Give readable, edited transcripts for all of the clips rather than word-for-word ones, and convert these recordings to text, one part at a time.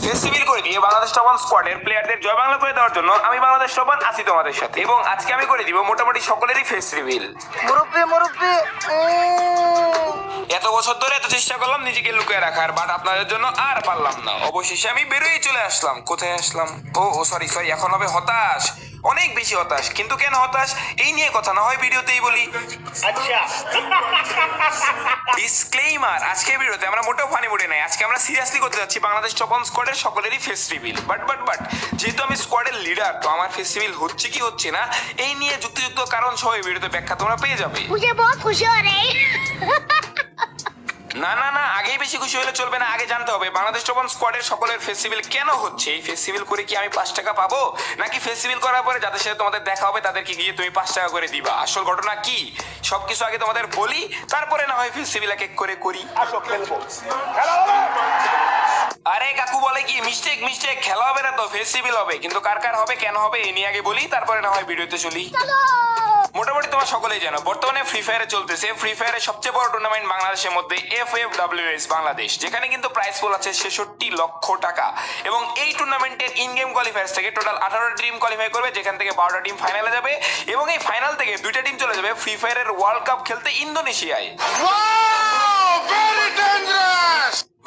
Festival করে দিয়ে Bangladesh top one স্কোয়াডের প্লেয়ারদের জয় বাংলা করে দেওয়ার জন্য আমি বাংলাদেশ টপ ওয়ান আছি তোমাদের সাথে, এবং আজকে আমি করে দিব মোটামুটি সকলেরই ফেস রিভিল। মুরব্বি এত বছর ধরে এত চেষ্টা করলাম নিজেকে লুকিয়ে রাখার, বাট আপনাদের জন্য আর পারলাম না। অবশেষে আমি বেরোয় চলে আসলাম। কোথায় আসলাম? ও সরি, এখন হবে হতাশ, অনেক বেশি হতাশ। কিন্তু কেন হতাশ এই নিয়ে কথা না হয় ভিডিওতেই বলি। আচ্ছা, ডিসক্লেইমার, আজকের ভিডিওতে আমরা মোটেও ফানি মুডে নাই। আজকে আমরা সিরিয়াসলি করতে যাচ্ছি বাংলাদেশ টপ ওয়ান স্কোয়াডের সকলেরই ফেস রিভিল। বাট যেহেতু আমি স্কোয়াডের লিডার, তো আমার ফেস রিভিল হচ্ছে কি হচ্ছে না এই নিয়ে যুক্তিযুক্ত কারণ সহ এই ভিডিওতে ব্যাখ্যা তোমরা পেয়ে যাবে। मुझे बहुत खुशी हो रही है। না, আগেই বেশি খুশি হলে চলবে না। আগে জানতে হবে বাংলাদেশ টপ ওয়ান স্কোয়াডের সকলের ফেস্টিভ্যাল কেন হচ্ছে। এই ফেস্টিভ্যাল করে কি আমি 5 টাকা পাবো, নাকি ফেস্টিভ্যাল করার পরে যাদের সাথে তোমাদের দেখা হবে তাদেরকে গিয়ে তুমি 5 টাকা করে দিবা? আসল ঘটনা কি সবকিছু আগে তোমাদের বলি, তারপরে না হয় ফেস্টিভ্যাল এক এক করে করি। আসো খেলবো। আরে কাকু বলে কি মিস্টেক, খেলা হবে না তো ফেস্টিভ্যাল হবে। কিন্তু কার কার হবে, কেন হবে এই নিয়ে আগে বলি, তারপরে না হয় ভিডিওতে চলি। মোটামুটি তোমরা সকলেই জানো বর্তমানে ফ্রি ফায়ারে চলতেছে। ফ্রি ফায়ারের সবচেয়ে বড় টুর্নামেন্ট বাংলাদেশের মধ্যে FFWS বাংলাদেশ, যেখানে কিন্তু প্রাইজ পুল আছে 66 লক্ষ টাকা। এবং এই টুর্নামেন্টের ইন গেম কোয়ালিফায়ার্স থেকে টোটাল 18টা টিম কোয়ালিফাই করবে, যেখান থেকে 12টা টিম ফাইনালে যাবে। এবং এই ফাইনাল থেকে 2টা টিম চলে যাবে ফ্রি ফায়ারের ওয়ার্ল্ড কাপ খেলতে ইন্দোনেশিয়ায়।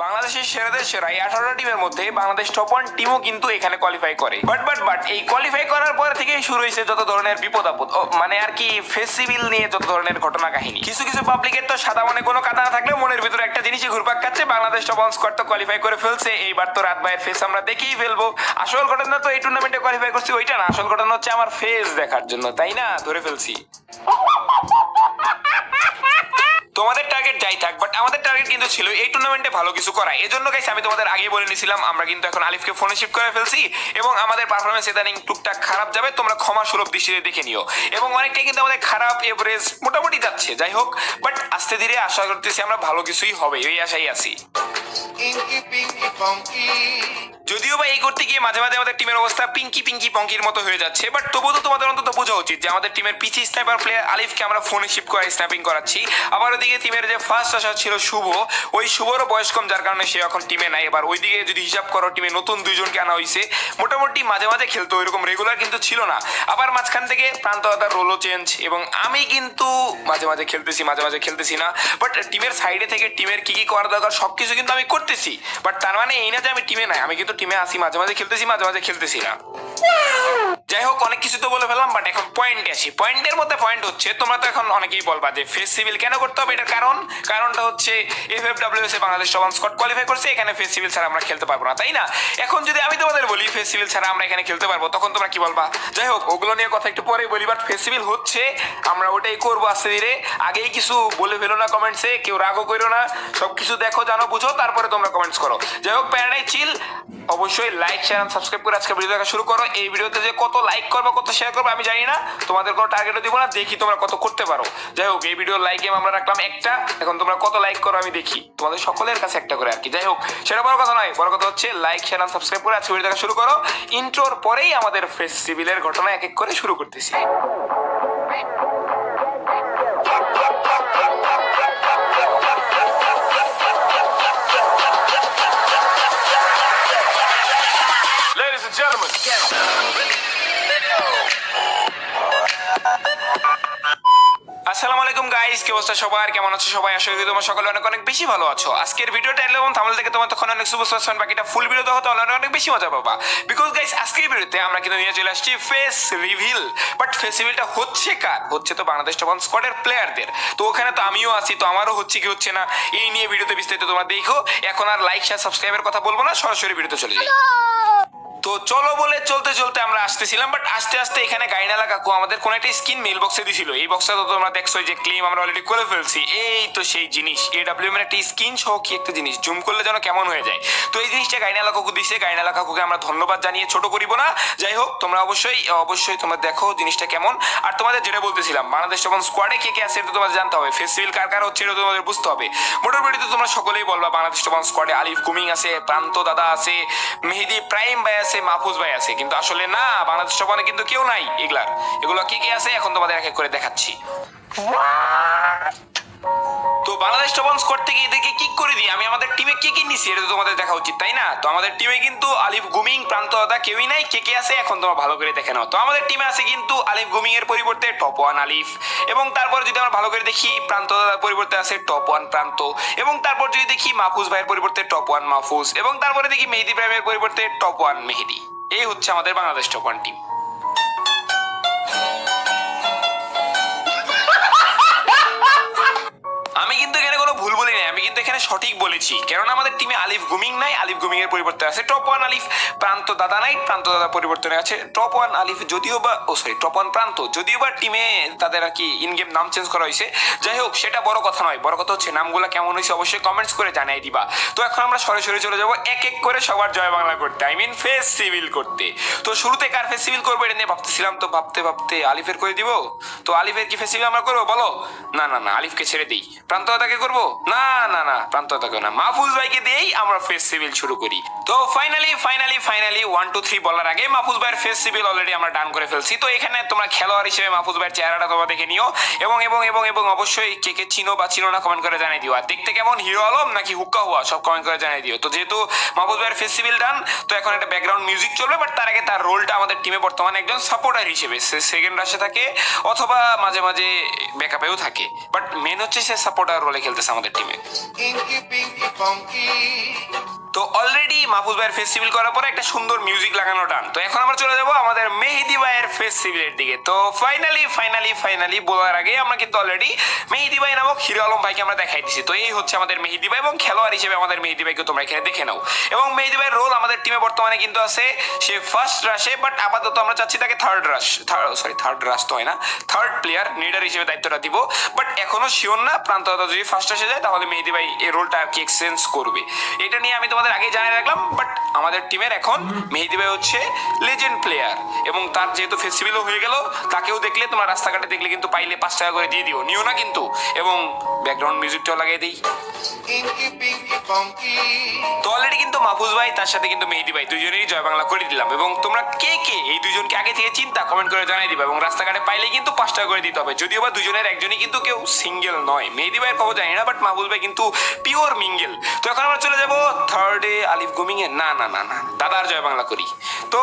বাংলাদেশের সেরাদের সেরা এই 18টা টিমের মধ্যে বাংলাদেশ টপ ওয়ান টিমও কিন্তু এখানে কোয়ালিফাই করে। বাট এই কোয়ালিফাই করার পর থেকেই শুরু হয়েছে যত ধরনের বিপদ আপদ, মানে আর কি ফেস্টিভ্যাল নিয়ে যত ধরনের ঘটনা কাহিনী। কিছু পাবলিকের তো সাদা মনে কোনো কাটা না থাকলেও মনের ভিতরে একটা জিনিসই ঘুরপাক খাচ্ছে, বাংলাদেশ টপ ওয়ান স্কোয়াড তো কোয়ালিফাই করে ফেলছে, এইবার তো রাত ভাইয়ের ফেস আমরা দেখেই ফেলবো। আসল ঘটনা তো এই টুর্নামেন্টে কোয়ালিফাই করছি ওইটা না, আসল ঘটনা হচ্ছে আমার ফেস দেখার জন্য, তাই না? ধরে ফেলছি। তোমাদের টার্গেট যাই থাক, বাট আমাদের টার্গেট কিন্তু ছিল এই টুর্নামেন্টে ভালো কিছু করা। এজন্য গাইস আমি তোমাদের আগেই বলে নিয়েছিলাম আমরা কিন্তু এখন আলিফকে ফোনে শিফট করে ফেলছি, এবং আমাদের পারফরমেন্স ইদানিং টুকটাক খারাপ যাবে, তোমরা ক্ষমা সুলভ দৃষ্টিতে দেখে নিও। এবং অনেকটাই কিন্তু আমাদের খারাপ এভারেজ মোটামুটি যাচ্ছে, যাই হোক, বাট আস্তে ধীরে আশা করতেছি আমরা ভালো কিছুই হবে, এই আশাই আছি। যদিও বা এই করতে গিয়ে মাঝে মাঝে আমাদের টিমের অবস্থা পিঙ্কি পঙ্কির মতো হয়ে যাচ্ছে, বাট তবুও তো তোমাদের অন্তত বোঝা উচিত যে আমাদের টিমের পিচি স্নাইপার প্লেয়ার আলিফকে আমরা ফোনে শিফট করে স্ন্যাপিং করাচ্ছি। আবার ওদিকে টিমের যে ফার্স্ট আসা ছিল শুভ, ওই শুভরও বয়স কম, যার কারণে সে এখন টিমে নাই। এবার ওইদিকে যদি হিসাব করো টিমে নতুন 2জনকে আনা হয়েছে, মোটামুটি মাঝে মাঝে খেলতো, ওইরকম রেগুলার কিন্তু ছিল না। আবার মাঝখান থেকে প্রান্তদাতার রোলও চেঞ্জ, এবং আমি কিন্তু মাঝে মাঝে খেলতেছি না। বাট টিমের সাইডে থেকে টিমের কি করা দরকার সবকিছু কিন্তু আমি করতেছি। বাট তার মানে এই না যে আমি টিমে নাই, আমি কিন্তু টিমে আসি, মাঝে মাঝে খেলতেছি না। যাই হোক, অনেক কিছু তো বলে ফেললাম, বাট এখন পয়েন্টে আসি। পয়েন্টের মধ্যে পয়েন্ট হচ্ছে তোমরা তো এখন অনেকেই বলবা যে ফেস্টিভ্যাল কেন করতে হবে। এটার কারণটা হচ্ছে FFWS এ Bangladesh top one squad qualify করছে, এখানে ফেস্টিভ্যাল ছাড়া আমরা খেলতে পারবো না, তাই না? এখন যদি আমি তোমাদের বলি ফেস্টিভ্যাল ছাড়া আমরা এখানে খেলতে পারবো, তখন তোমরা কি বলবা? যাই হোক, ওগুলো নিয়ে কথা একটু পরেই বলি। বাট ফেস্টিভ্যাল হচ্ছে, আমরা ওটাই করবো আস্তে ধীরে। আগেই কিছু বলে ফেলো না কমেন্টসে, কেউ রাগও করো না, সবকিছু দেখো জানো বুঝো, তারপরে তোমরা কমেন্টস করো। যাই হোক, প্যারাডাই চিল। অবশ্যই লাইক শেয়ার এন্ড সাবস্ক্রাইব করে আজকে ভিডিও দেখা শুরু করো। এই ভিডিওতে যে কত লাইক করবে কত শেয়ার করবে আমি জানি না, তোমাদের কোনো টার্গেটও দিব না, দেখি তোমরা কত করতে পারো। যাই হোক, এই ভিডিওর লাইক গেম আমরা রাখলাম একটা, এখন তোমরা কত লাইক করো আমি দেখি, তোমাদের সকলের কাছে একটা করে আর কি। যাই হোক, সেটা বড় কথা নয়, বড় কথা হচ্ছে লাইক শেয়ার এন্ড সাবস্ক্রাইব করে আজকে ভিডিও দেখা শুরু করো। ইন্ট্রোর পরেই আমাদের ফেস্টিভ্যালের ঘটনা এক এক করে শুরু করতেছি। Ladies and gentlemen. আসসালামু আলাইকুম গাইস, কি অবস্থা সবার, কেমন আছো সবাই? আশা করি তোমরা সকলে অনেক অনেক বেশি ভালো আছো। আজকের ভিডিওটা এবং থাম্বনেল থেকে তোমরা তখন অনেক সুপারস্টার, বাকিটা ফুল ভিডিওতে হতে অনেক অনেক বেশি মজা পাবা। বিকজ গাইস আজকের ভিডিওতে আমরা কিন্তু নিয়ে চলে আসছি ফেস রিভিল। বাট ফেস রিভিলটা হচ্ছে কার? হচ্ছে তো বাংলাদেশ টপ ওয়ান স্কোয়াডের প্লেয়ারদের। তো ওখানে তো আমিও আছি, তো আমারও হচ্ছে কি হচ্ছে না এই নিয়ে ভিডিওতে বিস্তারিত তোমরা দেখো। এখন আর লাইক শেয়ার সাবস্ক্রাইবের কথা বলবো না, সরাসরি ভিডিওতে চলে যাই। তো চলো বলে চলতে আমরা আসতেছিলাম, বাট আস্তে এখানে গাইনালা কাকু আমাদের কোন একটা স্কিন মেল বক্সে দিছিল। এই বক্সটা তো তোমরা দেখছো যে ক্লেম আমরা অলরেডি করে ফেলছি। এই তো সেই জিনিস, AWM এর একটা স্কিন সহ কি একটা জিনিস, জুম করলে যেন কেমন হয়ে যায়। তো এই জিনিসটা গাইনালা কাকু দিছে, গাইনালা কাকুকে আমরা ধন্যবাদ জানিয়ে ছোট করিব না। যাই হোক, তোমরা অবশ্যই তোমরা দেখো জিনিসটা কেমন। আর তোমাদের যেটা বলতেছিলাম, বাংলাদেশ টপ ওয়ান স্কোয়াডে কে আছে এটা তোমাদের জানতে হবে, ফেস্টিভ্যাল কার হচ্ছে এটা তোমাদের বুঝতে হবে। মোটামুটি তো তোমরা সকলেই বলবা বাংলাদেশ টপ ওয়ান স্কোয়াডে আলিফ কুমিং আছে, প্রান্ত দাদা আছে, মেহেদি প্রাইম ভাই আছে, মাহফুজ ভাই আছে। কিন্তু আসলে না, বাংলাদেশ টপ ওয়ানে কিন্তু কেউ নাই। এগুলো কে আছে এখন তোমাদের এক এক করে দেখাচ্ছি। তো বাংলাদেশ টপ অন স্কোয়াড থেকে এদেরকে কিক করে দিই আমি আমাদের টিমে কে কে নিছি এটা তো তোমাদের দেখা উচিত তাই না? তো আমাদের টিমে কিন্তু আলিফ গুমিং প্রান্তদাতা কেউই নাই, কে কে আছে এখন তোমরা ভালো করে দেখে নাও। তো আমাদের টিমে আছে কিন্তু আলিফ গুমিং এর পরিবর্তে টপ ওয়ান আলিফ, এবং তারপর যদি আমরা ভালো করে দেখি প্রান্তদাতার পরিবর্তে আছে টপ ওয়ান প্রান্ত, এবং তারপর যদি দেখি মাহফুজ ভাইয়ের পরিবর্তে টপ ওয়ান মাহফুজ, এবং তারপরে দেখি মেহেদি প্রাইমের পরিবর্তে টপ ওয়ান মেহেদি। এই হচ্ছে আমাদের বাংলাদেশ টপ ওয়ান টিম। আমি কিন্তু এখানে কোনো ভুল বলি নাই, আমি কিন্তু এখানে সঠিক বলেছি, কারণ আমাদের টিমে আলিফ গুমিং নাই, আলিফ গুমিং এর পরিবর্তে আছে টপ ওয়ান আলিফ। প্রান্ত দাদা নাই, প্রান্ত দাদা পরিবর্তনে আছে টপ ওয়ান আলিফ, যদিও বা টপ ওয়ান প্রান্ত, যদিও বা টিমে তাদের আর কি ইন গেম নাম চেঞ্জ করা হয়েছে। যাই হোক, সেটা বড় কথা নয়, বড় কথা হচ্ছে নামগুলো কেমন হয়েছে অবশ্যই কমেন্টস করে জানাই দিবা। তো এখন আমরা সরাসরি চলে যাবো এক এক করে সবার জয় বাংলা করতে, আই মিন ফেস সিভিল করতে। তো শুরুতে কার ফেস সিভিল করবো এটা নিয়ে ভাবতেছিলাম, তো ভাবতে ভাবতে আলিফের করে দিব। তো আলিফের কি ফেস সিভিল আমরা করবো বলো? না না না, আলিফকে ছেড়ে দিই। প্রান্তদাতাকে করবো? না না না, প্রান্তদাতাকে না, মাহফুজ ভাইকে দিয়েই আমরা ফেস সিভিল শুরু করি। তো ফাইনালি 1 2 3 বলার আগে মাহফুজ ভাইয়ের ফেস সিভিল অলরেডি আমরা ডান করে ফেলছি। তো এখানে তোমরা খেলোয়াড় হিসেবে মাহফুজ ভাইয়ের চেহারাটা তোমরা দেখে নিও, এবং এবং এবং এবং অবশ্যই কে কে চিনো বা চিনো না কমেন্ট করে জানিয়ে দিও। আর দেখতে কেমন, হিরো আলম নাকি হুক্কা হুয়া, সব কমেন্ট করে জানিয়ে দিও। তো যেহেতু মাহফুজ ভাইয়ের ফেস সিভিল ডান, তো এখন একটা ব্যাকগ্রাউন্ড মিউজিক চলবে, বাট তার আগে তার রোলটা আমাদের টিমে বর্তমানে একজন সাপোর্টার হিসেবে, সে সেকেন্ড রাশে থাকে অথবা মাঝে মাঝে ব্যাকআপেও থাকে, বাট মেন হচ্ছে সে সাপোর্টার রোলে খেলতেছে আমাদের টিমে। Inky Pinky Funky. তো অলরেডি মাহফুজ ভাইয়ের ফেস সিভিল করার পরে একটা সুন্দর মিউজিক লাগানো ডান। তো এখন আমরা চলে যাব আমাদের মেহেদি ভাইয়ের ফেস সিভিলের দিকে। তো ফাইনালি বলার আগে আমরা কিন্তু অলরেডি মেহেদি ভাই নামক হিরো আলম ভাইকে আমরা দেখাই দিছি। তো এই হচ্ছে আমাদের মেহেদি ভাই, এবং খেলোয়াড় হিসেবে আমাদের মেহেদি ভাইকে তোমরা এখানে দেখে নাও। এবং মেহেদি ভাইয়ের রোল আমাদের টিমে বর্তমানে কিন্তু আছে সে ফার্স্ট রাশে, বাট আপাতত আমরা চাচ্ছি তাকে থার্ড রাশ তো হয় না, থার্ড প্লেয়ার লিডার হিসেবে দায়িত্বটা দিব। বাট এখনো শিওর না, প্রান্তদাতা যদি ফার্স্ট রাশে যায় তাহলে মেহেদি ভাই এই রোলটা আর কি এক্সচেঞ্জ করবে। এটা নিয়ে আমি তোমাদের আগে জানিয়ে রাখলাম, বাট আমাদের টিমের এখন মেহেদি ভাই হচ্ছে লেজেন্ড প্লেয়ার, এবং তার যেহেতু ফেস্টিভ্যালও হয়ে গেল, তাকেও দেখলে তোমরা রাস্তাঘাটে দেখলে কিন্তু পাইলে 5 টাকা করে দিয়ে দিও, নিও না কিন্তু। এবং ব্যাকগ্রাউন্ড মিউজিকটাও লাগিয়ে দিই। Inky Pinky Funky. তো অলরেডি কিন্তু মাহফুজ ভাই তার সাথে কিন্তু মেহেদি ভাই দুজনেরই জয় বাংলা করে দিলাম, এবং তোমরা কে কে এই দুজনকে আগে থেকে চিন্তা কমেন্ট করে জানিয়ে দিবা, এবং রাস্তাঘাটে পাইলে কিন্তু 5 টাকা করে দিতে হবে, যদিও বা দুজনের একজনই কিন্তু কেউ সিঙ্গেল নয়। মেহেদি ভাইয়ের খবর জানি না, বাট মাহফুজ ভাই কিন্তু পিওর মিঙ্গেল। তো এখন আমরা চলে যাবো থার্ডে আলিফ গুমিং এ, না না না না, দাদার জয় বাংলা করি। তো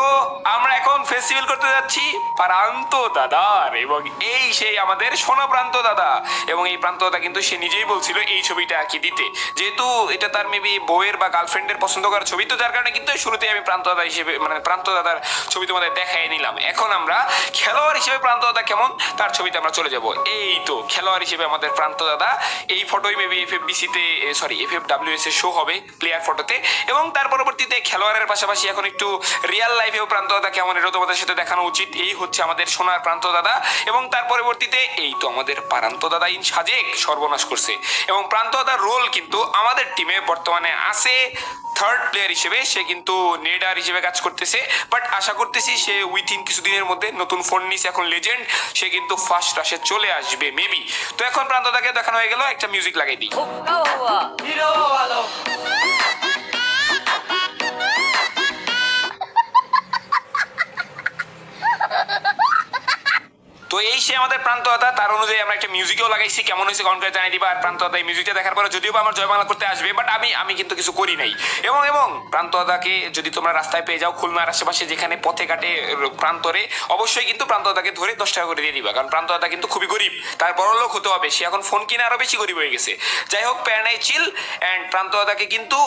আমরা এখন ফেস্টিভ্যাল করতে যাচ্ছি প্রান্ত দাদার, এবং এই সেই আমাদের সোনা প্রান্ত দাদা, এবং এই প্রান্ত দাদা কিন্তু সে নিজেই বলছিল এই ছবিটা কি দিতে, যেহেতু এটা তার মেবি বউয়ের বা গার্লফ্রেন্ডের পছন্দ করার ছবি, তো যার কারণে কিন্তু শুরুতে আমি প্রান্ত দাদা হিসেবে মানে প্রান্ত দাদার ছবি তোমাদের দেখাই নিলাম। এখন আমরা খেলোয়াড় হিসেবে প্রান্ত দাদা কেমন তার ছবিতে আমরা চলে যাব। এই তো খেলোয়াড় হিসেবে আমাদের প্রান্ত দাদা, এই ফটোই মেবি FFWS এ শো হবে প্লেয়ার ফটোতে, এবং তার পরবর্তীতে খেলোয়াড়ের পাশাপাশি এখন একটু রিয়েল লাইফেও প্রান্ত দাদা কেমন এটা তোমাদের সাথে দেখানো উচিত। এই হচ্ছে আমাদের সোনার প্রান্ত দাদা, এবং তার পরবর্তীতে এই তো আমাদের প্রান্ত দাদা ইন সাজেক সর্বনাশ করছে, এবং প্রান্ত দাদার রোল কিন্তু আমাদের টিমে বর্তমানে আছে থার্ড প্লেয়ার হিসেবে, সে কিন্তু নেডার হিসেবে কাজ করতেছে, বাট আশা করতেছি সে উইথিন কিছুদিনের মধ্যে নতুন ফোন নিছে, এখন লেজেন্ড, সে কিন্তু ফার্স্ট রাশে চলে আসবে মেবি। তো এখন প্রান্তদাকে দেখানো হয়ে গেল, একটা মিউজিক লাগাই দিই। তো এই সে আমাদের প্রান্তদাতা, তার অনুযায়ী আমরা একটা মিউজিকও লাগাইছি, কেমন হয়েছে কমেন্ট করে জানিয়ে দিবা। আর প্রান্তদাতা এই মিউজিকটা দেখার পরে যদিও বা আমার জয় বাংলা করতে আসবে, বাট আমি কিন্তু কিছু করি নাই। এবং প্রান্তদাতাকে যদি তোমরা রাস্তায় পেয়ে যাও খুলনার আশেপাশে যেখানে পথে ঘাটে প্রান্তরে, অবশ্যই কিন্তু প্রান্তদাতাকে ধরে 10 টাকা করে দিয়ে দিবা, কারণ প্রান্তদাতা কিন্তু খুবই গরিব, তার বড় লোক হতে হবে, সে এখন ফোন কিনে আরো বেশি গরিব হয়ে গেছে। যাই হোক, প্যারানাই চিল। অ্যান্ড প্রান্তদাতাকে কিন্তু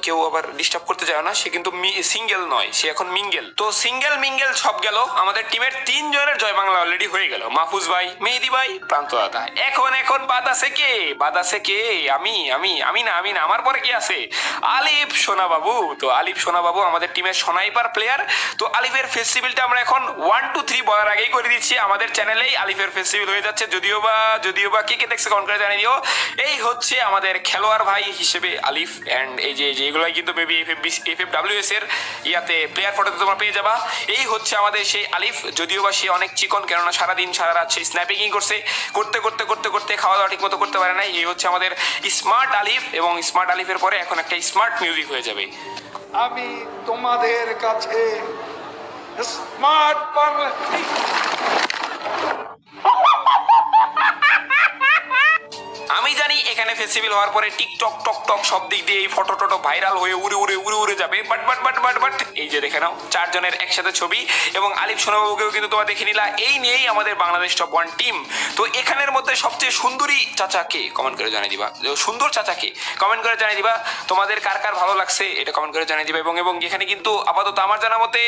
কেউ আবার ডিস্টার্ব করতে যায় না, সে কিন্তু সিঙ্গেল নয়, সে এখন মিঙ্গেল। তো সিঙ্গেল মিঙ্গেল সব গেল, আমাদের টিমের 3 জনের জয় বাংলা অলরেডি হয়ে গেল, মাহফুজ ভাই, মেহেদি ভাই, প্রান্তদাতা। এখন বাদ আছে কে? আমি না, আমার পরে কি আছে? আলিফ সোনা বাবু। তো আলিফ সোনা বাবু আমাদের টিমের স্নাইপার প্লেয়ার। তো আলিফের ফেস্টিভ্যালটা আমরা এখন 1 2 3 বলার আগেই করে দিচ্ছি, আমাদের চ্যানেলেই আলিফের ফেস্টিভ্যাল হয়ে যাচ্ছে, যদিও বা কে দেখছে কমেন্ট করে জানিয়ে দিও। এই হচ্ছে আমাদের খেলোয়াড় ভাই হিসেবে আলিফ, এন্ড এই যে এগুলাই কিন্তু মেবি FFWS এর ইয়াতে প্লেয়ার ফটোতে তোমরা পেয়ে যাবা। এই হচ্ছে আমাদের সেই আলিফ, যদিও বা সে অনেক চিকন, কেননা সারাদিন সারা রাত সেই স্ন্যাপিং করতে খাওয়া দাওয়া ঠিক মতো করতে পারে না। এই হচ্ছে আমাদের স্মার্ট আলিফ, এবং স্মার্ট আলিফের পরে এখন একটা স্মার্ট মিউজিক হয়ে যাবে। আমি তোমাদের কাছে স্মার্ট বাংলা। আমি জানি এখানে ফেস্টিভ্যাল হওয়ার পরে টিকটক টক টক সব দিক দিয়ে এই ফটো টটো ভাইরাল হয়ে উড়ে যাবে, বাট এই যে দেখে নাও 4 জনের একসাথে ছবি, এবং আলিফ সোনাবাবুকেও কিন্তু তোমরা দেখে নিলা। এই নিয়েই আমাদের বাংলাদেশ টপ 1 টিম। তো এখানের মধ্যে সবচেয়ে সুন্দরী চাচাকে কমেন্ট করে জানিয়ে দিবা, সুন্দর চাচাকে কমেন্ট করে জানিয়ে দিবা তোমাদের কার কার ভালো লাগছে, এটা কমেন্ট করে জানিয়ে দিবা। এবং এখানে কিন্তু আপাতত আমার জানা মতে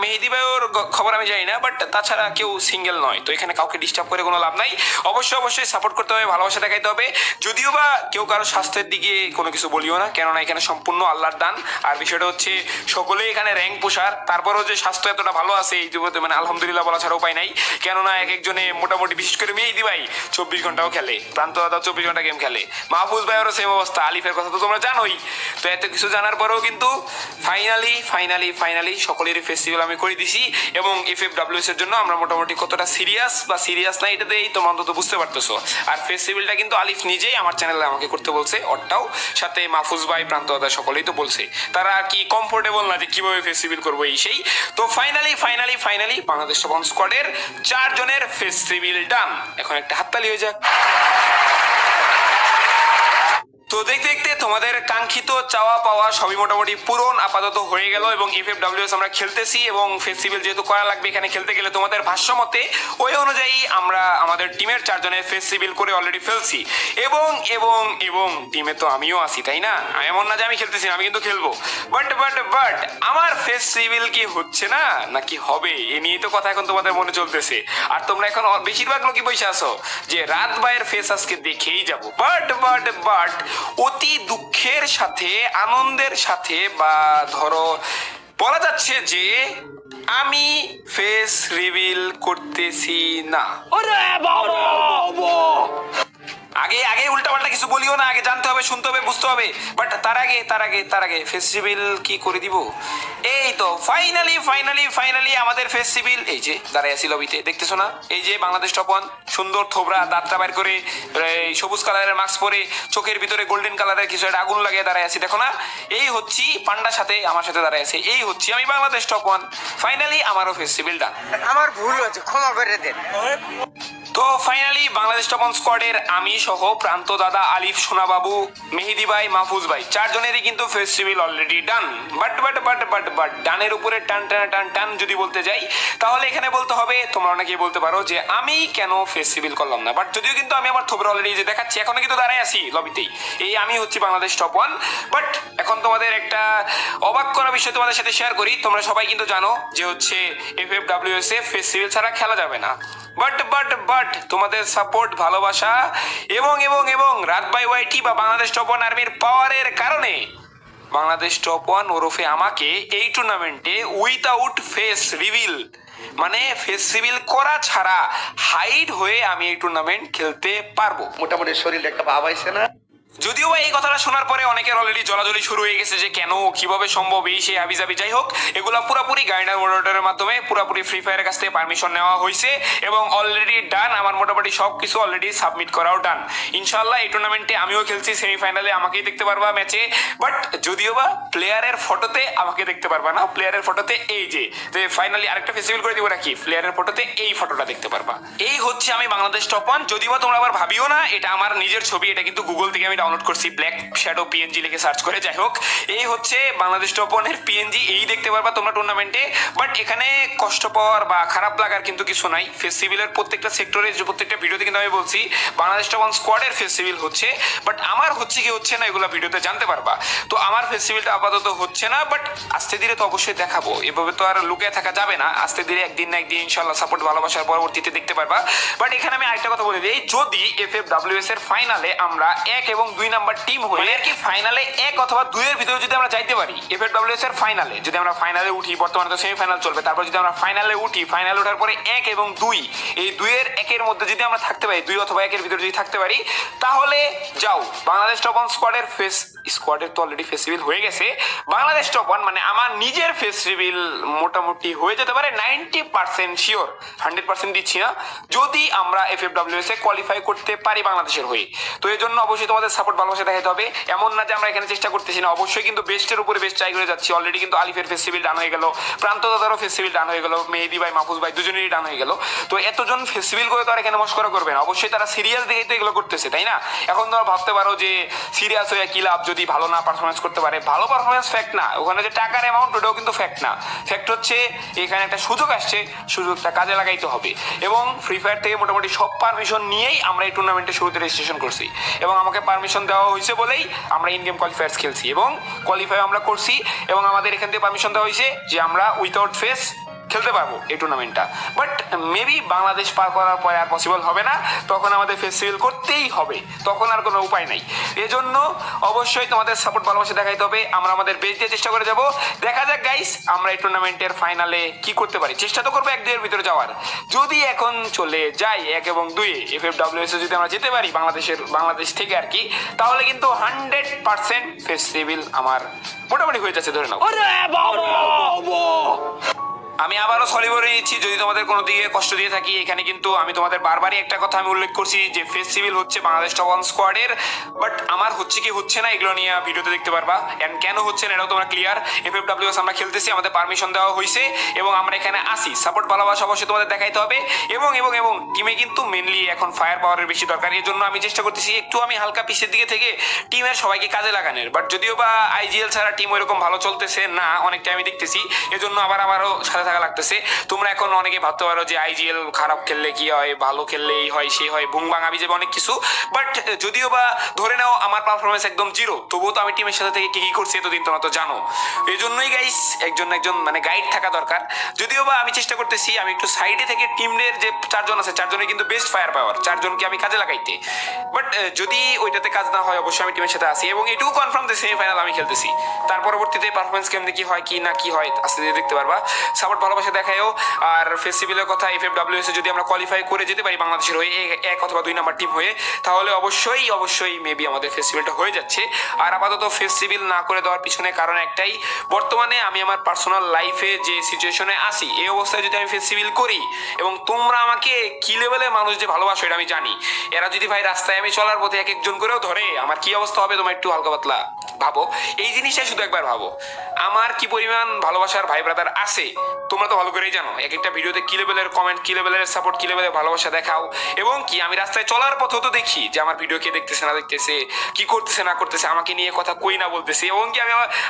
মেহেদি ভাইয়ের খবর আমি জানি না, বাট তাছাড়া কেউ সিঙ্গেল নয়। তো এখানে কাউকে ডিস্টার্ব করে কোনো লাভ নাই, অবশ্যই সাপোর্ট করতে হবে, ভালোবাসা দেখাইতে হবে। যদিও বা কেউ কারো স্বাস্থ্যের দিকে কোনো কিছু বলিও না, কেননা এখানে সম্পূর্ণ আল্লাহর দান। আর বিষয়টা হচ্ছে সকলেই এখানে র্যাঙ্ক পোষার, তারপরেও যে স্বাস্থ্য এতটা ভালো আছে এই যুবতে মানে আলহামদুলিল্লাহ বলা ছাড়া উপায় নাই। কেননা একজনে মোটামুটি বিশেষ করে মেহেদি ভাই 24 ঘন্টাও খেলে, প্রান্ত দাদা 24 ঘন্টা গেম খেলে, মাহফুজ ভাইয়েরও সেম অবস্থা, আলিফের কথা তো তোমরা জানোই। তো এত কিছু জানার পরেও কিন্তু ফাইনালি সকলেরই ফেস্টিভ্যাল আমি করে দিছি। এবং FFWS এর জন্য আমরা মোটামুটি কতটা সিরিয়াস না এটাতেই তোমরা অন্তত বুঝতে পারতেছো। আর ফেস্টিভ্যালটা কিন্তু আলিফ নিজেই আমার চ্যানেলে আমাকে করতে বলছে, ওরটাও সাথে মাহফুজ ভাই প্রান্ত দাদা সকলেই তো বলছে, তারা আর কি কমফোর্টেবল না যে কিভাবে ফেস্টিভ্যাল করবো এই সেই। তো ফাইনালি বাংলাদেশ টপ 1 স্কোয়াডের 4 জনের ফেস্টিভ্যাল ডান। এখন একটা হাততালি হয়ে যাক। তো দেখতে দেখতে তোমাদের কাঙ্ক্ষিত চাওয়া পাওয়া সবই মোটামুটি পূরণ আপাতত হয়ে গেল, এবং FFWS আমরা খেলতেছি, এবং ফেস্টিভ্যাল যেহেতু করা লাগবে এখানে খেলতে গেলে তোমাদের ভাষ্য মতে ওই অনুযায়ী আমরা আমাদের টিমের 4 জনের ফেস্টিভ্যাল করে অলরেডি ফেলছি। এবং টিমে তো আমিও আছি, তাই না? এমন না যে আমি খেলতেছি না, আমি কিন্তু খেলবো। বাট আমার ফেস্টিভ্যাল কি হচ্ছে না নাকি হবে, এ নিয়েই তো কথা এখন তোমাদের মনে চলতেছে। আর তোমরা এখন বেশিরভাগ লোকই বসে আছো যে রাত ভাইয়ের ফেস আজকে দেখেই যাবো। বাট অতি দুঃখের সাথে আনন্দের সাথে বা ধরো বলা যাচ্ছে যে আমি ফেস রিভিল করতেছি না। আগে উল্টাপাল্টা কিছু বলিও না, আগে জানতে হবে, শুনতে হবে, বুঝতে হবে। বাট তার আগে ফেস্টিভ্যাল কি করে দিব। এই তো ফাইনালি আমাদের ফেস্টিভ্যাল এই যে দাঁড়ায় আছি লবিতে, দেখতেছো না? এই যে বাংলাদেশ টপ 1 সুন্দর থোবরা দাঁতটা বাইর করে সবুজ কালারের মাস্ক পরে চোখের ভিতরে গোল্ডেন কালারের কিছু একটা আগুন লাগিয়ে দাঁড়ায় আছি, দেখো না? এই হচ্ছি পান্ডার সাথে আমার সাথে দাঁড়ায় আছে, এই হচ্ছি আমি বাংলাদেশ টপ 1। ফাইনালি আমারও ফেস্টিভ্যাল ডান। আমার ভুল হয়েছে, ক্ষমা করে দেন। তো ফাইনালি বাংলাদেশ টপ 1 স্কোয়াডের আমি সহ প্রান্ত দাদা, আলিফ, সোনাবাবু, মেহেদি ভাই, মাহফুজ ভাই 4 জনেরই কিন্তু ফেস্টিভ্যাল অলরেডি ডান। বাট ডানের উপরে টান যদি বলতে যাই তাহলে এখানে বলতে হবে, তোমরা অনেকেই বলতে পারো যে আমি কেন ফেস্টিভ্যাল করলাম না। বাট যদিও কিন্তু আমি আমার থোবরা অলরেডি যে দেখাচ্ছি, এখনো কিন্তু দাঁড়ায় আছি লবিতেই, এই আমি হচ্ছি বাংলাদেশ টপ 1। বাট এখন তোমাদের একটা অবাক করা বিষয় তোমাদের সাথে শেয়ার করি। তোমরা সবাই কিন্তু জানো যে হচ্ছে FFWS এ ফেস্টিভ্যাল ছাড়া খেলা যাবে না। বাট তোমাদের সাপোর্ট, ভালোবাসা এবং রাত বাই ওয়াইটি বা বাংলাদেশ টপ 1 আর্মির পাওয়ারের কারণে বাংলাদেশ টপ 1 ওরফে আমাকে এই টুর্নামেন্টে উইথাউট ফেস রিভিল মানে ফেস্টিভ্যাল করা ছাড়া হাইড হয়ে আমি এই টুর্নামেন্ট খেলতে পারবো। মোটামুটি শরীরে একটা ভাব আইছে না? যদিও এই কথাটা শোনার পরে অনেকের অলরেডি জলাজলি শুরু হয়ে গেছে যে কেন, কিভাবে সম্ভব, এই সেই হাবিজাবি। যাই হোক, এগুলা পুরোপুরি গাইডার মডারেটরের মাধ্যমে পুরোপুরি ফ্রি ফায়ারের কাছ থেকে পারমিশন নেওয়া হয়েছে এবং অলরেডি ডান। আমার মোটামুটি সব কিছু অলরেডি সাবমিট করাও ডান। ইনশাল্লাহ এই টুর্নামেন্টে আমিও খেলছি, সেমিফাইনালে আমাকেই দেখতে পারবা ম্যাচে। বাট যদিও বা প্লেয়ারের ফটোতে আমাকে দেখতে পারবা না, প্লেয়ারের ফটোতে এই যে ফাইনালি আরেকটা ফেস্টিভ্যাল করে দিব নাকি, প্লেয়ারের ফটোতে এই ফটোটা দেখতে পারবা। এই হচ্ছে আমি বাংলাদেশ টপ 1। যদিও বা তোমরা আবার ভাবিও না এটা আমার নিজের ছবি, এটা কিন্তু গুগল থেকে আমি ডাউনলোড করছি, ব্ল্যাক শ্যাডো PNG লিখে সার্চ করে। যাই হোক, এই হচ্ছে বাংলাদেশ টপ 1 এর PNG, এই দেখতে পারবা তোমরা টুর্নামেন্টে। বাট এখানে কষ্ট পাওয়ার বা খারাপ লাগার কিন্তু কিছু নাই। ফেস্টিভ্যালের প্রত্যেকটা সেক্টরে যে প্রত্যেকটা ভিডিওতে কিন্তু আমি বলছি বাংলাদেশ টপ 1 স্কোয়াডের ফেস্টিভ্যাল হচ্ছে, বাট আমার হচ্ছে কি হচ্ছে না এগুলো ভিডিওতে জানতে পারবা। তো আমার ফেস্টিভ্যালটা আপাতত হচ্ছে না, বাট আস্তে ধীরে তো অবশ্যই দেখাবো, এভাবে তো আর লুকিয়ে থাকা যাবে না। আস্তে ধীরে একদিন না একদিন ইনশাল্লাহ সাপোর্ট, ভালোবাসার পরবর্তীতে দেখতে পারবা। বাট এখানে আমি আরেকটা কথা বলে দিই, যদি FFWS এর ফাইনালে আমরা 1 এবং 2 নাম্বার টিম হই, আর কি ফাইনালে 1 অথবা 2 এর ভিতরে যদি আমরা যাইতে পারি, FFWS এর ফাইনালে যদি আমরা ফাইনালে উঠি, বর্তমানে তো সেমিফাইনাল চলবে, তারপর যদি আমরা ফাইনালে উঠি, ফাইনালে ওঠার পরে 1 এবং 2, এই 2 এর 1 এর মধ্যে যদি আমরা থাকতে পারি, 2 অথবা 1 এর ভিতরে যদি থাকতে পারি, তাহলে যাও বাংলাদেশ টপ 1 স্কোয়াডের তো অলরেডি ফেস্টিভ্যাল হয়ে গেছে। বাংলাদেশ টপ 1 মানে আমার নিজের ফেস্টিভ্যাল মোটামুটি হয়ে যেতে পারে 90% শিওর, 100% দিচ্ছি না, যদি আমরা FFWS এ কোয়ালিফাই করতে পারি বাংলাদেশের হয়ে। তো এই জন্য অবশ্যই তোমাদের সাপোর্ট ভালোবাসা দেখাতে হবে। এমন না যে আমরা এখানে চেষ্টা করতেছি না, অবশ্যই কিন্তু বেস্টের উপরে বেস্ট ট্রাই করে যাচ্ছি। অলরেডি কিন্তু আলিফের ফেস্টিভ্যাল ডান হয়ে গেল, প্রান্ত দাদারও ফেস্টিভ্যাল ডান হয়ে গেল, মেহেদি ভাই মাহফুজ ভাই দুজনেরই ডান হয়ে গেল। তো এতজন ফেস্টিভ্যাল করে তো আর এখানে মস্করা করবে না, অবশ্যই তারা সিরিয়াস দেখেই তো এগুলো করতেছে, তাই না? এখন তোমরা ভাবতে পারো যে সিরিয়াস হয়ে কি লাভ যদি ভালো না পারফরমেন্স করতে পারে। ভালো পারফরমেন্স ফ্যাক্ট না, ওখানে যে টাকার অ্যামাউন্ট ওটাও কিন্তু ফ্যাক্ট না। ফ্যাক্ট হচ্ছে এখানে একটা সুযোগ আসছে, সুযোগটা কাজে লাগাইতে হবে। এবং ফ্রি ফায়ার থেকে মোটামুটি সব পারমিশন নিয়েই আমরা এই টুর্নামেন্টের শুরুতে রেজিস্ট্রেশন করছি, এবং আমাকে পারমিশন দেওয়া হয়েছে বলেই আমরা ইন গেম কোয়ালিফায়ার্স খেলছি এবং কোয়ালিফাই আমরা করছি। এবং আমাদের এখান থেকে পারমিশন দেওয়া হয়েছে যে আমরা উইথাউট ফেস খেলতে পারবো এই টুর্নামেন্টটা। বাট মেবি বাংলাদেশ পার করার পরে আর পসিবল হবে না, তখন আমাদের ফেস্টিভ্যাল করতেই হবে, তখন আর কোনো উপায় নাই। এজন্য অবশ্যই তোমাদের সাপোর্ট ভালোবাসা দেখাইতে হবে। আমরা আমাদের বেস্ট দিয়ে চেষ্টা করে যাব। দেখা যাক গাইস আমরা এই টুর্নামেন্টের ফাইনালে কি করতে পারি। চেষ্টা তো করবো 1-2 এর ভিতরে যাওয়ার। যদি এখন চলে যাই 1 এবং 2 FFWS যদি আমরা যেতে পারি বাংলাদেশ থেকে আর কি, তাহলে কিন্তু 100% ফেস্টিভ্যাল আমার মোটামুটি হয়ে যাচ্ছে ধরে নাও। আমি আবারও সরি বলে নিচ্ছি যদি তোমাদের কোনো দিকে কষ্ট দিয়ে থাকি। এখানে কিন্তু আমি তোমাদের বারবারই একটা কথা আমি উল্লেখ করছি যে ফেস্টিভ্যাল হচ্ছে বাংলাদেশ টপ 1 স্কোয়াডের, বাট আমার হচ্ছে কি হচ্ছে না এগুলো নিয়ে ভিডিওতে দেখতে পারবা। এন্ড কেন হচ্ছে না এটাও তোমরা ক্লিয়ার। FFWS আমরা খেলতেছি, আমাদের পারমিশন দেওয়া হয়েছে এবং আমরা এখানে আসি। সাপোর্ট ভালোবাসা অবশ্যই তোমাদের দেখাইতে হবে। এবং এবং এবং টিমে কিন্তু মেনলি এখন ফায়ার পাওয়ারের বেশি দরকার। এই জন্য আমি চেষ্টা করতেছি একটু আমি হালকা পিছের দিকে থেকে টিমের সবাইকে কাজে লাগানোর। বাট যদিও বা IGL ছাড়া টিম ওইরকম ভালো চলতেছে না, অনেকটা আমি দেখতেছি। এজন্য আমারও সাথে থাকা লাগতেছে। তোমরা এখন অনেকে ভাবতে পারো যে IGL খারাপ খেললে কি হয়, ভালো খেললে এই হয় সেই হয়, বুং বাং আবি যাবে অনেক কিছু। বাট যদিও বা ধরে নাও আমার পারফরমেন্স একদম জিরো, তবুও তো আমি টিমের সাথে থেকে কি কি করছি এতদিন তোমরা তো জানো। এই জন্যই গাইস একজন মানে গাইড থাকা দরকার। যদিও বা আমি চেষ্টা করতেছি আমি একটু সাইডে থেকে টিমের যে 4 জন আছে 4 জনের কিন্তু বেস্ট ফায়ার পাওয়ার, 4 জনকে আমি কাজে লাগাইতে। বাট যদি ওইটাতে কাজ না হয় অবশ্যই আমি টিমের সাথে আসি এবং এটুকু কনফার্ম যে সেমিফাইনাল আমি খেলতেছি। তার পরবর্তীতে পারফরমেন্স কেমন কি হয় কি না কি হয় আস্তে ধীরে দেখতে পারবা। সাপোর্ট ভালোবাসা দেখায়ও। আর ফেস্টিভ্যালের কথা FFWS যদি আমরা কোয়ালিফাই করে যেতে পারি বাংলাদেশের হয়ে 1 অথবা 2 নাম্বার টিম হয়ে, তাহলে অবশ্যই মেবি আমাদের ফেস্টিভ্যালটা হয়ে যাচ্ছে। আর আপাতত ফেস্টিভ্যাল না করে দেওয়ার পিছনে কারণ একটাই, বর্তমানে আমি আমার পার্সোনাল লাইফে যে সিচুয়েশনে আসি এই অবস্থায় যদি আমি ফেস্টিভ্যাল করি এবং তোমরা আমাকে কি লেভেলের মানুষ যে ভালোবাসো এটা আমি জানি। এরা যদি ভাই রাস্তায় আমি চলার পথে এক একজন করেও ধরে আমার কি অবস্থা হবে তোমরা একটু হালকা পাতলা ভাবো। এই জিনিসটাই শুধু একবার ভাবো আমার কি পরিমাণ ভালোবাসার ভাই ব্রাদার আছে তোমরা তো ভালো করেই জানো। এক একটা ভিডিওতে কি লেভেলের কমেন্ট, কি লেভেলের সাপোর্ট, কি লেভেলের ভালোবাসা দেখাও। এবং কি আমি রাস্তায় চলার পথেও তো দেখি যে আমার ভিডিও কে দেখতেছে না দেখতেছে, কি করতেছে না করতেছে, আমাকে নিয়ে কথা কই না বলতেছে। এবং কি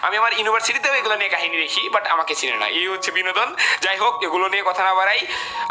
আমি আমার ইউনিভার্সিটিতেও এগুলো নিয়ে কাহিনী দেখি, বাট আমাকে চিনে না। এই হচ্ছে বিনোদন। যাই হোক এগুলো নিয়ে কথা না বাড়াই।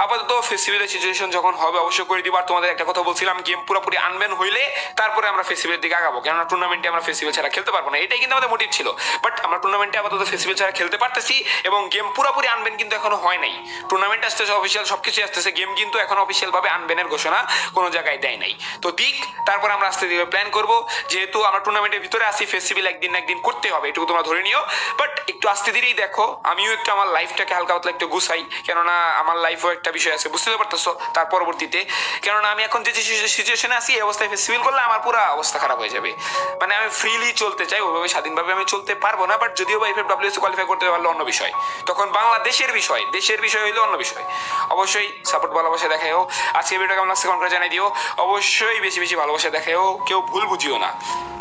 আপাতত ফেস্টিভ্যালের সিচুয়েশন যখন হবে অবশ্যই করে দিব। আর তোমাদের একটা কথা বলছিলাম গেম পুরোপুরি আনব্যান হইলে তারপরে আমরা ফেস্টিভ্যালের দিকে আগাবো, কেননা টুর্নামেন্টে আমরা ফেস্টিভ্যাল ছাড়া খেলতে পারবো না। এটাই কিন্তু আমাদের মোটিভ ছিল। বাট আমরা টুর্নামেন্টে আপাতত ফেস্টিভ্যাল ছাড়া খেলতে পারতেছি এবং গেম পুরোপুরি আনব্যান কিন্তু এখনো হয় নাই। টুর্নামেন্ট আসতেছে, অফিসিয়াল সবকিছু আসতেছে, গেম কিন্তু এখন অফিসিয়াল ভাবে আনব্যানের ঘোষণা কোনো জায়গায় দেয় নাই। তো দিক তারপর আমরা আস্তে ধীরে প্ল্যান করব। যেহেতু আমরা টুর্নামেন্টের ভিতরে আসি ফেস্টিভ্যাল একদিন না একদিন করতে হবে, এটুকু তোমরা ধরে নিও। বাট একটু আস্তে ধীরেই দেখো, আমিও একটু আমার লাইফটাকে হালকা পাতলা একটু গুছাই, কেননা আমার লাইফও একটা বিষয় আছে, বুঝতে পারতেছো। তার পরবর্তীতে কেননা আমি এখন যে সিচুয়েশনে আছি এই অবস্থায় ফেস্টিভ্যাল করলে আমার পুরো অবস্থা খারাপ হয়ে যাবে। মানে আমি ফ্রিলি চলতে চাই, ওইভাবে স্বাধীনভাবে আমি চলতে পারবো না। বাট যদিও বা FFWS কোয়ালিফাই করতে পারলে অন্য বিষয়, তখন বাংলাদেশের বিষয়, দেশের বিষয় হইলে অন্য বিষয়। অবশ্যই সাপোর্ট ভালোবাসা দেখায়ও। আজকে ভিডিও কেমন লাগছে কমেন্ট করে জানাই দিও। অবশ্যই বেশি বেশি ভালোবাসা দেখায়ও, কেউ ভুল বুঝিও না।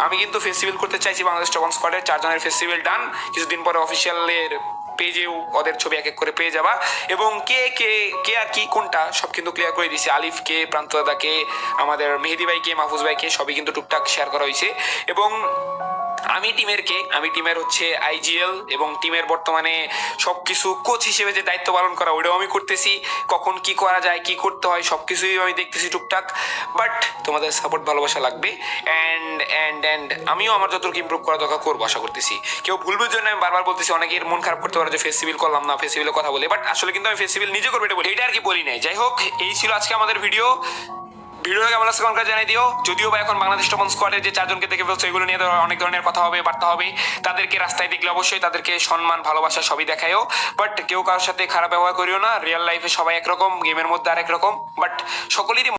আমি কিন্তু ফেস্টিভ্যাল করতে চাইছি বাংলাদেশ টপ 1 স্কোয়াডের 4 জনের ফেস্টিভ্যাল ডান। কিছুদিন পরে অফিসিয়ালের পেজেও ওদের ছবি এক এক করে পেয়ে যাবা এবং কে কে কে আর কি কোনটা সব কিন্তু ক্লিয়ার করে দিয়েছি। আলিফকে, প্রান্ত দাদাকে, আমাদের মেহেদি ভাইকে, মাহফুজ ভাইকে সবই কিন্তু টুকটাক শেয়ার করা হয়েছে। এবং আমি টিমের হচ্ছে IGL এবং টিমের বর্তমানে সবকিছু কোচ হিসেবে যে দায়িত্ব পালন করা ওইটাও আমি করতেছি। কখন কি করা যায়, কি করতে হয় সবকিছুই আমি দেখতেছি টুকটাক। বাট তোমাদের সাপোর্ট ভালোবাসা লাগবে অ্যান্ড আমিও আমার যতটুকু ইমপ্রুভ করা দরকার করবো আশা করতেছি। কেউ ভুলবে জন্য আমি বারবার বলতেছি, অনেকের মন খারাপ করতে পারে যে ফেস্টিভ্যাল করলাম না, ফেস্টিভ্যালের কথা বলে। বাট আসলে কিন্তু আমি ফেস্টিভ্যাল নিজে করবো এটা বলি, এটা আর কি বলি নাই। যাই হোক এই ছিল আজকে আমাদের ভিডিওটা কেমন লাগছে কমেন্ট করে জানাই দিও। যদিও বা এখন বাংলাদেশ টপ 1 স্কোয়াডের যে 4 জনকে দেখে ফেলছো এগুলো নিয়ে অনেক ধরনের কথা হবে, বার্তা হবে। তাদেরকে রাস্তায় দেখলে অবশ্যই তাদেরকে সম্মান ভালোবাসা সবই দেখায়ও। বাট কেউ কারোর সাথে খারাপ ব্যবহার করিও না। রিয়েল লাইফে সবাই একরকম, গেমের মধ্যে আরেক রকম। বাট সকলেরই